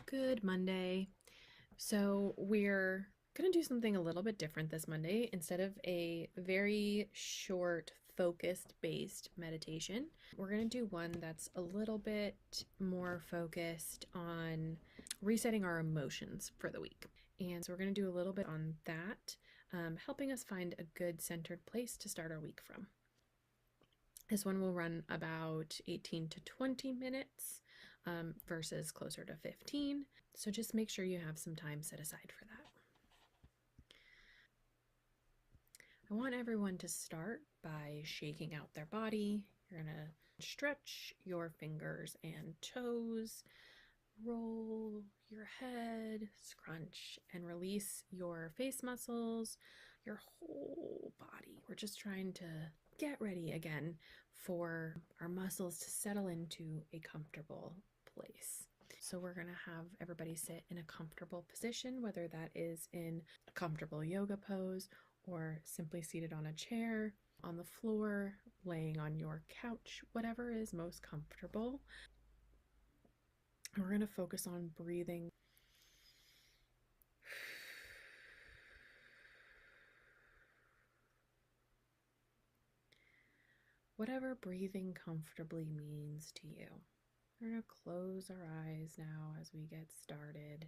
Good Monday. So we're going to do something a little bit different this Monday. Instead of a very short, focused based meditation, we're going to do one that's a little bit more focused on resetting our emotions for the week. And so we're going to do a little bit on that, helping us find a good centered place to start our week from. This one will run about 18 to 20 minutes versus closer to 15. So just make sure you have some time set aside for that. I want everyone to start by shaking out their body. You're going to stretch your fingers and toes, roll your head, scrunch, and release your face muscles, your whole body. We're just trying to get ready again for our muscles to settle into a comfortable place. So we're going to have everybody sit in a comfortable position, whether that is in a comfortable yoga pose or simply seated on a chair, on the floor, laying on your couch, whatever is most comfortable. We're going to focus on breathing. Whatever breathing comfortably means to you. We're going to close our eyes now as we get started.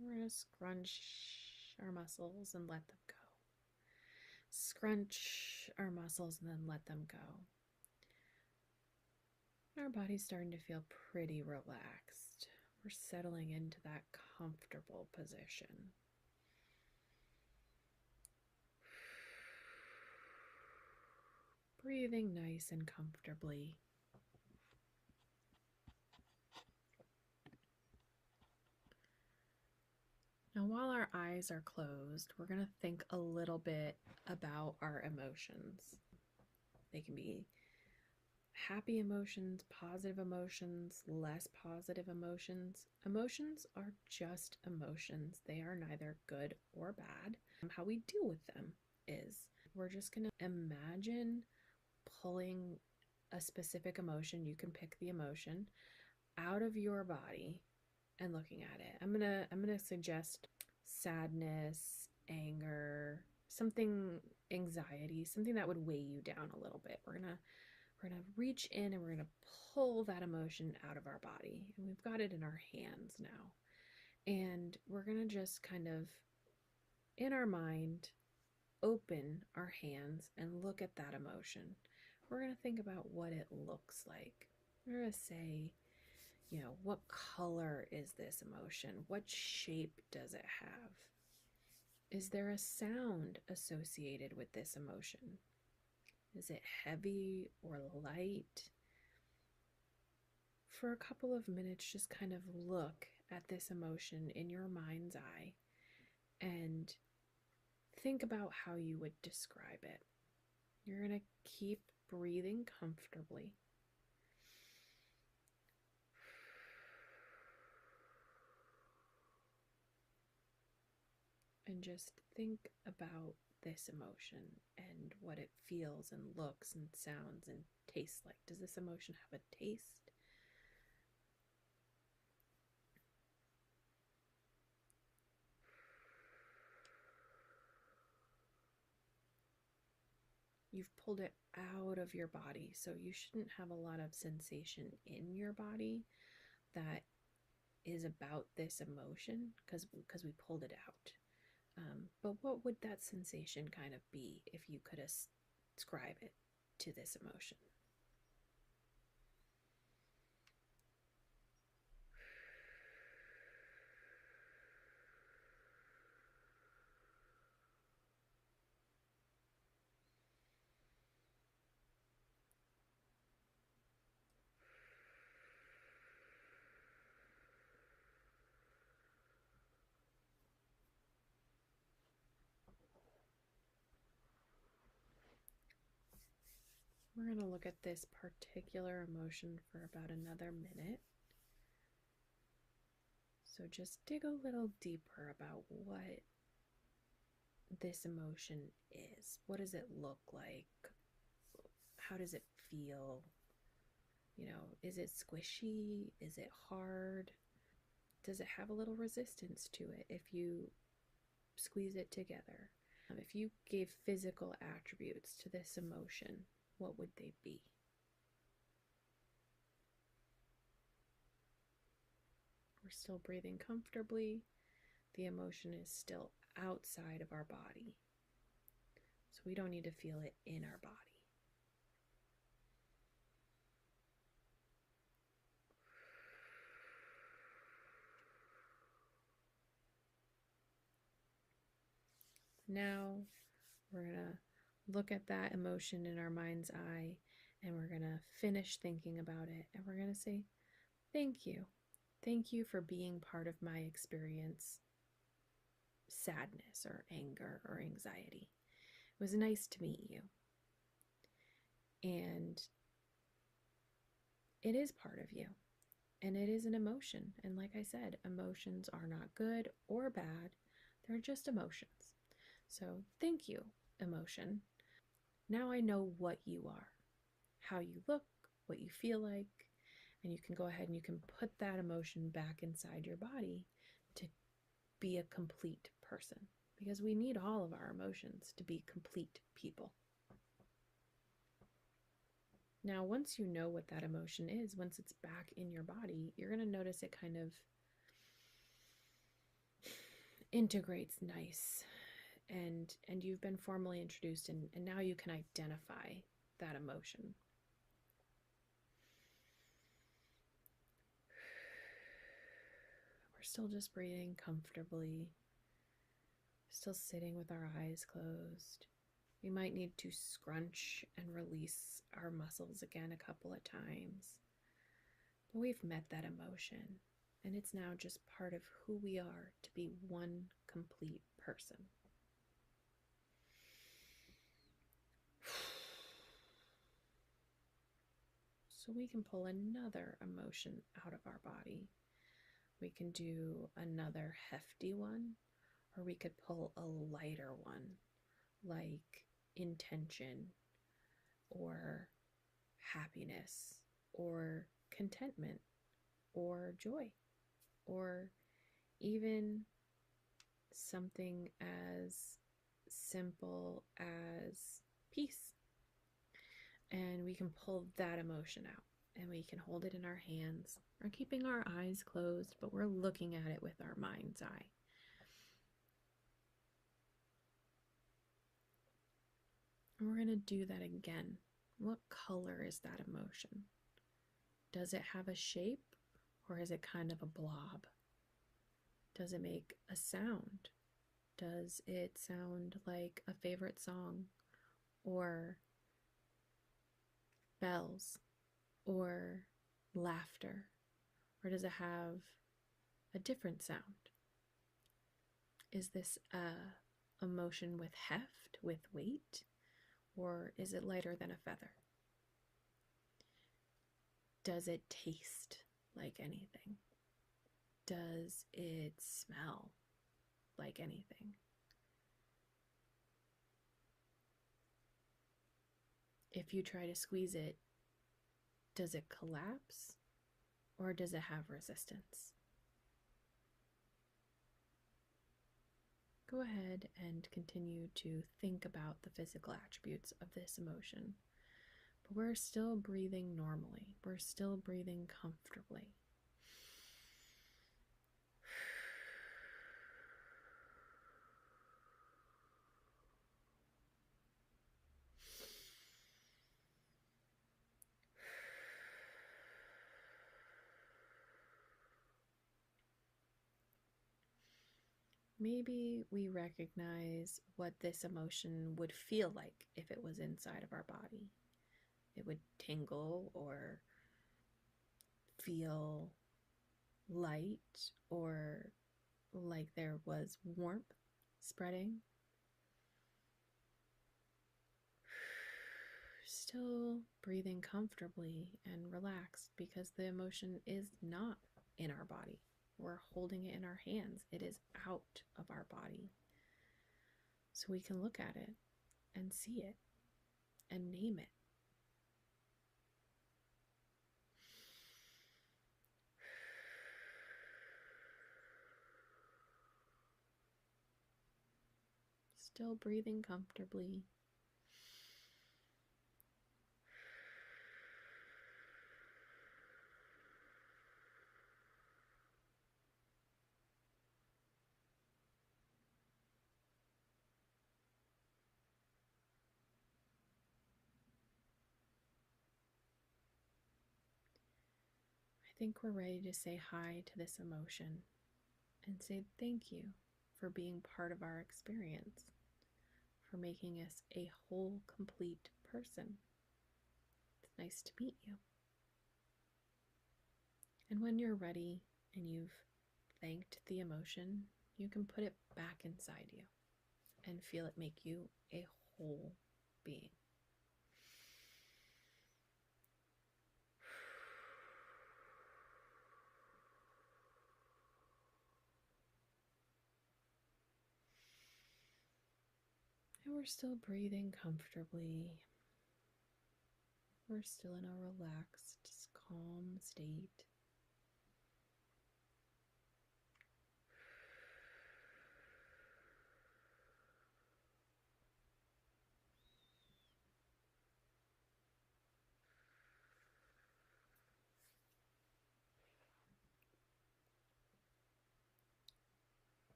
We're going to scrunch our muscles and let them go. Scrunch our muscles and then let them go. Our body's starting to feel pretty relaxed. We're settling into that comfortable position. Breathing nice and comfortably. Now, while our eyes are closed, we're going to think a little bit about our emotions. They can be happy emotions, positive emotions, less positive emotions. Emotions are just emotions. They are neither good or bad. How we deal with them is we're just going to imagine pulling a specific emotion. You can pick the emotion out of your body and looking at it. I'm gonna suggest sadness, anger, something, anxiety, something that would weigh you down a little bit. We're gonna reach in and we're gonna pull that emotion out of our body. And we've got it in our hands now. And we're gonna just kind of, in our mind, open our hands and look at that emotion. We're gonna think about what it looks like. We're gonna say, what color is this emotion? What shape does it have? Is there a sound associated with this emotion? Is it heavy or light? For a couple of minutes, just kind of look at this emotion in your mind's eye and think about how you would describe it. You're going to keep breathing comfortably. And just think about this emotion and what it feels and looks and sounds and tastes like. Does this emotion have a taste? You've pulled it out of your body, so you shouldn't have a lot of sensation in your body that is about this emotion because we pulled it out. But what would that sensation kind of be if you could ascribe it to this emotion? We're going to look at this particular emotion for about another minute. So just dig a little deeper about what this emotion is. What does it look like? How does it feel? Is it squishy? Is it hard? Does it have a little resistance to it if you squeeze it together? If you gave physical attributes to this emotion, what would they be? We're still breathing comfortably. The emotion is still outside of our body, so we don't need to feel it in our body. Now we're going to look at that emotion in our mind's eye, and we're going to finish thinking about it, and we're going to say, thank you. Thank you for being part of my experience, sadness or anger or anxiety. It was nice to meet you. And it is part of you. And it is an emotion. And like I said, emotions are not good or bad. They're just emotions. So thank you, emotion. Now I know what you are, how you look, what you feel like, and you can go ahead and you can put that emotion back inside your body to be a complete person, because we need all of our emotions to be complete people. Now, once you know what that emotion is, once it's back in your body, you're going to notice it kind of integrates nice, and you've been formally introduced, and now you can identify that emotion. We're still just breathing comfortably, still sitting with our eyes closed. We might need to scrunch and release our muscles again a couple of times. But we've met that emotion, and it's now just part of who we are to be one complete person. So we can pull another emotion out of our body. We can do another hefty one, or we could pull a lighter one, like intention, or happiness, or contentment, or joy, or even something as simple as peace. And we can pull that emotion out, and we can hold it in our hands. We're keeping our eyes closed, but we're looking at it with our mind's eye. And we're going to do that again. What color is that emotion? Does it have a shape, or is it kind of a blob? Does it make a sound? Does it sound like a favorite song, or bells, or laughter? Or does it have a different sound? Is this a emotion with heft, with weight, or is it lighter than a feather? Does it taste like anything? Does it smell like anything? If you try to squeeze it, does it collapse, or does it have resistance? Go ahead and continue to think about the physical attributes of this emotion. But we're still breathing normally. We're still breathing comfortably. Maybe we recognize what this emotion would feel like if it was inside of our body. It would tingle or feel light, or like there was warmth spreading. Still breathing comfortably and relaxed, because the emotion is not in our body. We're holding it in our hands. It is out of our body. So we can look at it and see it and name it. Still breathing comfortably. I think we're ready to say hi to this emotion and say thank you for being part of our experience, for making us a whole, complete person. It's nice to meet you. And when you're ready and you've thanked the emotion, you can put it back inside you and feel it make you a whole being. And we're still breathing comfortably. We're still in a relaxed, calm state.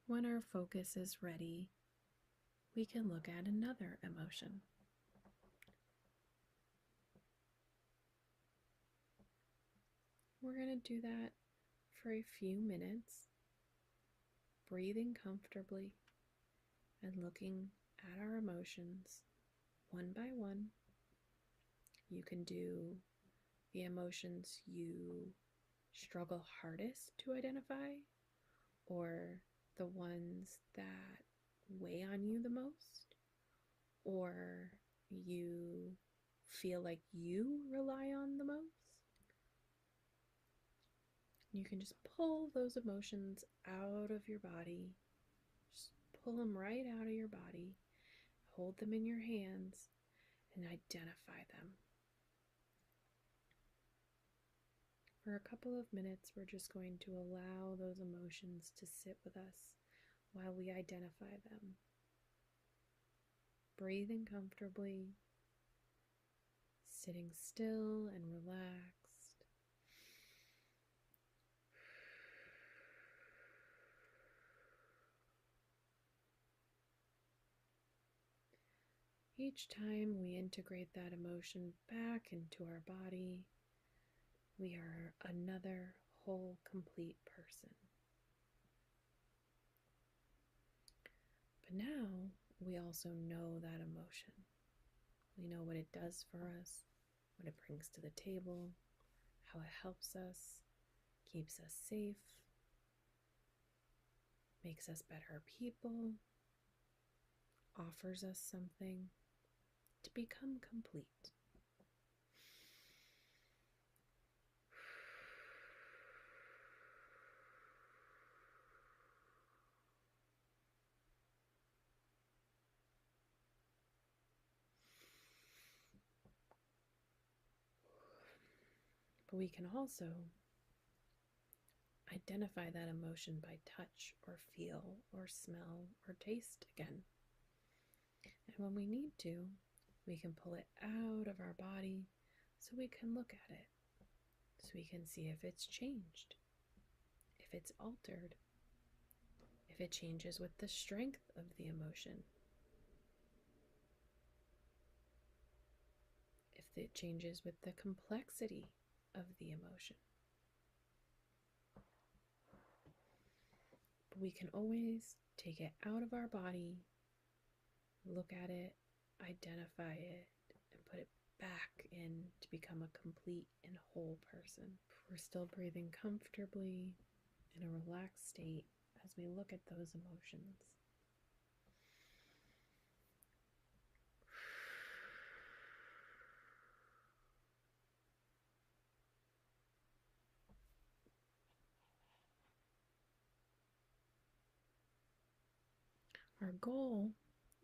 When our focus is ready, we can look at another emotion. We're going to do that for a few minutes, breathing comfortably and looking at our emotions one by one. You can do the emotions you struggle hardest to identify, or the ones that weigh on you the most, or you feel like you rely on the most. You can just pull those emotions out of your body. Just pull them right out of your body. Hold them in your hands and identify them. For a couple of minutes, we're just going to allow those emotions to sit with us while we identify them. Breathing comfortably, sitting still and relaxed. Each time we integrate that emotion back into our body, we are another whole, complete person. But now we also know that emotion. We know what it does for us, what it brings to the table, how it helps us, keeps us safe, makes us better people, offers us something to become complete. But we can also identify that emotion by touch or feel or smell or taste again. And when we need to, we can pull it out of our body so we can look at it, so we can see if it's changed, if it's altered, if it changes with the strength of the emotion, if it changes with the complexity of the emotion. But we can always take it out of our body, look at it, identify it, and put it back in to become a complete and whole person. We're still breathing comfortably in a relaxed state as we look at those emotions. Our goal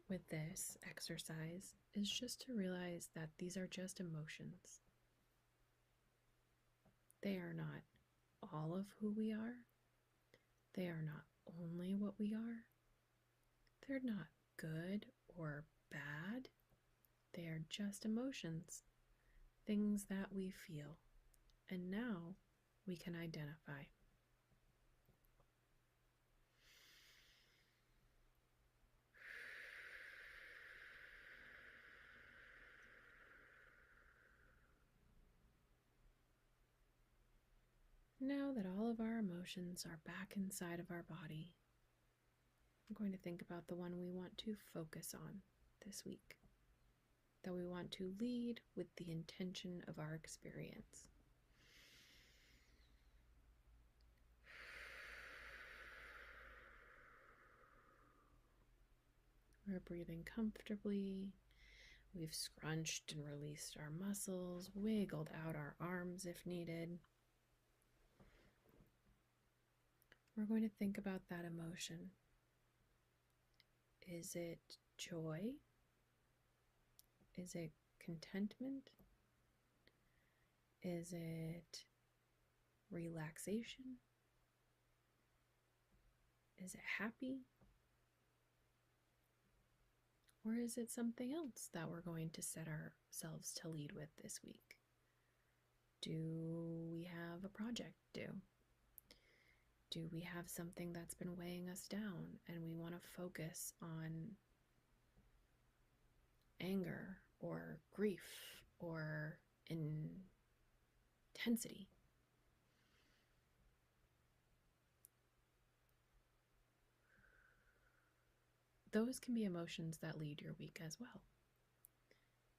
with this exercise is just to realize that these are just emotions. They are not all of who we are. They are not only what we are. They're not good or bad. They are just emotions, things that we feel. And now we can identify. Now that all of our emotions are back inside of our body, I'm going to think about the one we want to focus on this week, that we want to lead with the intention of our experience. We're breathing comfortably. We've scrunched and released our muscles, wiggled out our arms if needed. We're going to think about that emotion. Is it joy? Is it contentment? Is it relaxation? Is it happy? Or is it something else that we're going to set ourselves to lead with this week? Do we have a project due? Do we have something that's been weighing us down and we want to focus on anger or grief or intensity? Those can be emotions that lead your week as well,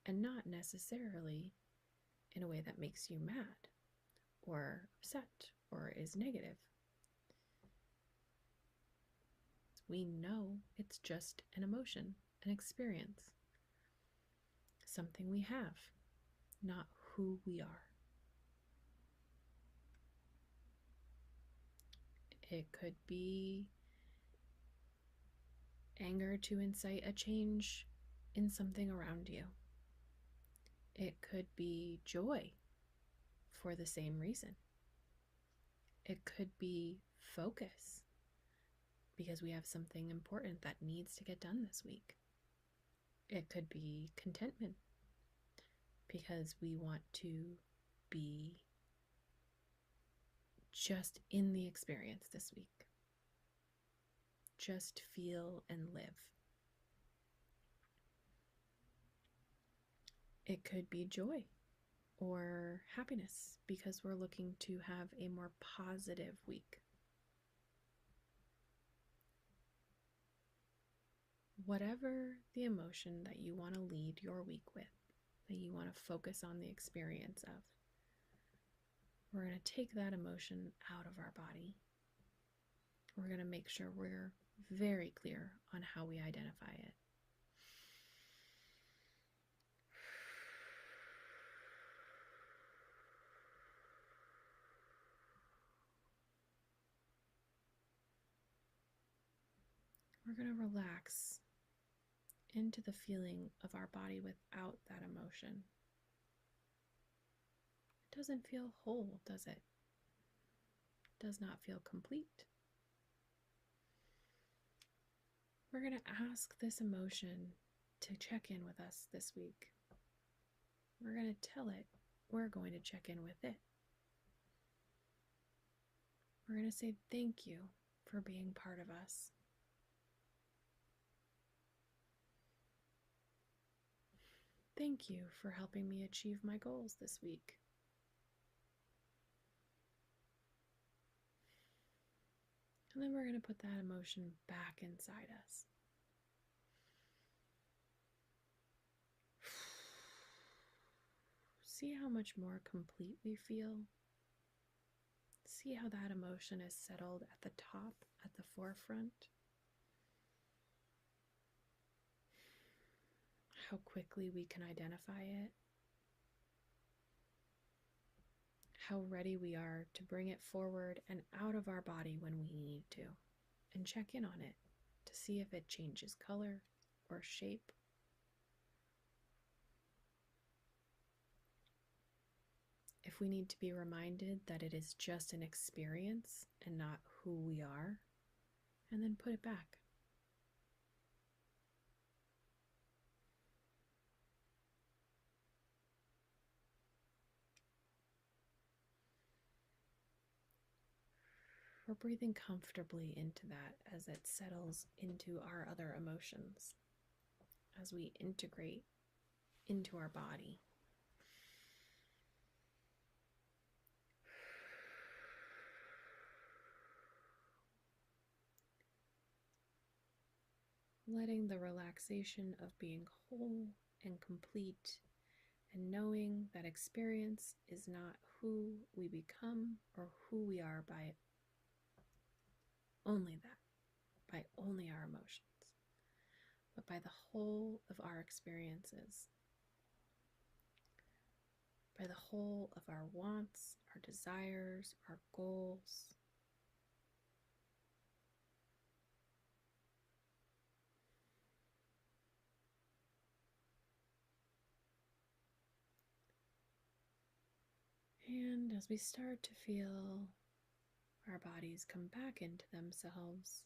and not necessarily in a way that makes you mad or upset or is negative. We know it's just an emotion, an experience, something we have, not who we are. It could be anger to incite a change in something around you. It could be joy for the same reason. It could be focus because we have something important that needs to get done this week. It could be contentment because we want to be just in the experience this week. Just feel and live. It could be joy or happiness because we're looking to have a more positive week. Whatever the emotion that you want to lead your week with, that you want to focus on the experience of, we're going to take that emotion out of our body. We're going to make sure we're very clear on how we identify it. We're going to relax into the feeling of our body without that emotion. It doesn't feel whole, does it? It does not feel complete. We're going to ask this emotion to check in with us this week. We're going to tell it we're going to check in with it. We're going to say thank you for being part of us. Thank you for helping me achieve my goals this week. And then we're going to put that emotion back inside us. See how much more complete we feel. See how that emotion is settled at the top, at the forefront. How quickly we can identify it. How ready we are to bring it forward and out of our body when we need to, and check in on it to see if it changes color or shape. If we need to be reminded that it is just an experience and not who we are, and then put it back. We're breathing comfortably into that as it settles into our other emotions, as we integrate into our body. Letting the relaxation of being whole and complete, and knowing that experience is not who we become or who we are by only that, by only our emotions, but by the whole of our experiences, by the whole of our wants, our desires, our goals. And as we start to feel our bodies come back into themselves,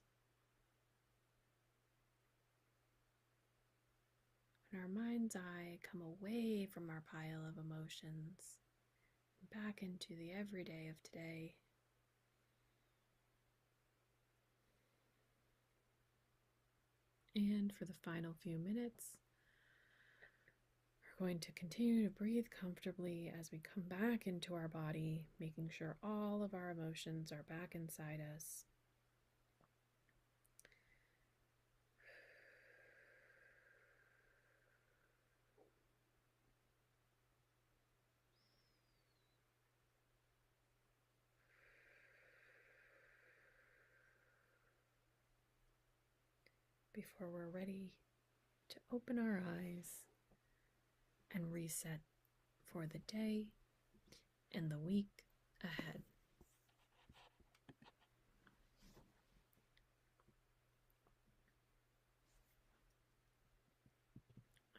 and our mind's eye come away from our pile of emotions and back into the everyday of today, and for the final few minutes, we're going to continue to breathe comfortably as we come back into our body, making sure all of our emotions are back inside us. Before we're ready to open our eyes and reset for the day and the week ahead.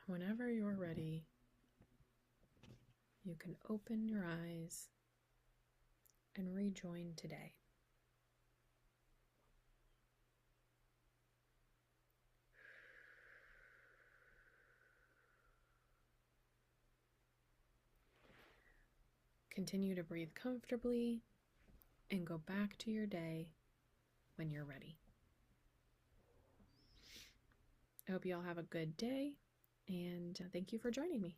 Whenever you're ready, you can open your eyes and rejoin today. Continue to breathe comfortably and go back to your day when you're ready. I hope you all have a good day, and thank you for joining me.